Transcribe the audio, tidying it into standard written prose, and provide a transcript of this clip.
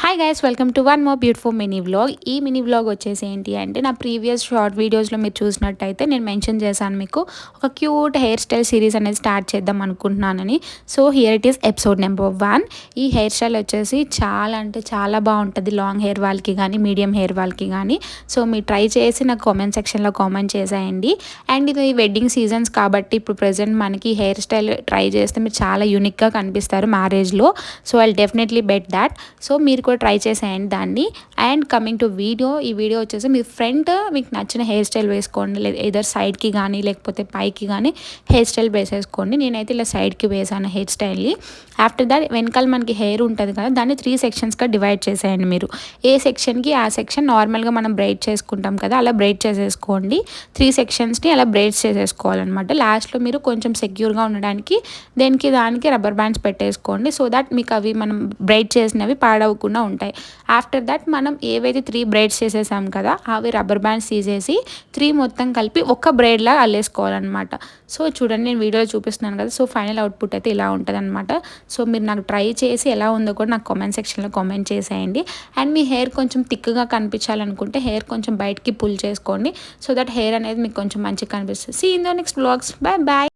Hi guys, welcome to one more beautiful mini vlog. ఈ mini vlog వచ్చేసి ఏంటి అంటే, నా ప్రీవియస్ షార్ట్ వీడియోస్లో మీరు చూసినట్టయితే నేను మెన్షన్ చేశాను మీకు ఒక క్యూట్ హెయిర్ స్టైల్ సిరీస్ అనేది స్టార్ట్ చేద్దాం అనుకుంటున్నానని. So here it is episode number 1. ఈ హెయిర్ స్టైల్ వచ్చేసి చాలా అంటే చాలా బాగుంటుంది, లాంగ్ హెయిర్ వాళ్ళకి కానీ మీడియం హెయిర్ వాళ్ళకి కానీ. సో మీరు ట్రై చేసి నాకు కామెంట్ సెక్షన్లో కామెంట్ చేసేయండి. అండ్ ఇది వెడ్డింగ్ సీజన్స్ కాబట్టి ఇప్పుడు ప్రజెంట్ మనకి హెయిర్ స్టైల్ ట్రై చేస్తే మీరు చాలా యూనిక్గా కనిపిస్తారు మ్యారేజ్లో. So I definitely bet that. So మీరు కూడా ట్రై చేసేయండి దాన్ని. అండ్ కమింగ్ టు వీడియో, ఈ వీడియో వచ్చేసి మీ ఫ్రంట్ మీకు నచ్చిన హెయిర్ స్టైల్ వేసుకోండి, లేదా ఏదర్ సైడ్కి కానీ లేకపోతే పైకి కానీ హెయిర్ స్టైల్ వేసేసుకోండి. నేనైతే ఇలా సైడ్కి వేసాను హెయిర్ స్టైల్ని. ఆఫ్టర్ దాట్ వెనకాల మనకి హెయిర్ ఉంటుంది కదా, దాన్ని 3 సెక్షన్స్గా డివైడ్ చేసేయండి మీరు. ఏ సెక్షన్కి ఆ సెక్షన్ నార్మల్గా మనం బ్రైడ్ చేసుకుంటాం కదా, అలా బ్రైడ్ చేసేసుకోండి. 3 సెక్షన్స్ని అలా బ్రైడ్స్ చేసేసుకోవాలన్నమాట. లాస్ట్లో మీరు కొంచెం సెక్యూర్గా ఉండడానికి దానికి రబ్బర్ బ్యాండ్స్ పెట్టేసుకోండి, సో దట్ మీకు అవి మనం బ్రైడ్ చేసినవి పాడవకుండా ఉంటాయి. ఆఫ్టర్ దట్ మనం ఏవైతే 3 బ్రైడ్స్ చేసేసాం కదా, అవి రబ్బర్ బ్యాండ్స్ తీసేసి 3 మొత్తం కలిపి ఒక బ్రైడ్ లాగా అల్లేసుకోవాలన్నమాట. సో చూడండి, నేను వీడియోలో చూపిస్తున్నాను కదా. సో ఫైనల్ అవుట్పుట్ అయితే ఇలా ఉంటుంది అనమాట. సో మీరు నాకు ట్రై చేసి ఎలా ఉందో కూడా నాకు కామెంట్ సెక్షన్లో కామెంట్ చేసేయండి. అండ్ మీ హెయిర్ కొంచెం థిక్గా కనిపించాలనుకుంటే హెయిర్ కొంచెం బయటికి పుల్ చేసుకోండి, సో దట్ హెయిర్ అనేది మీకు కొంచెం మంచిగా కనిపిస్తుంది. See in the next vlogs. Bye bye.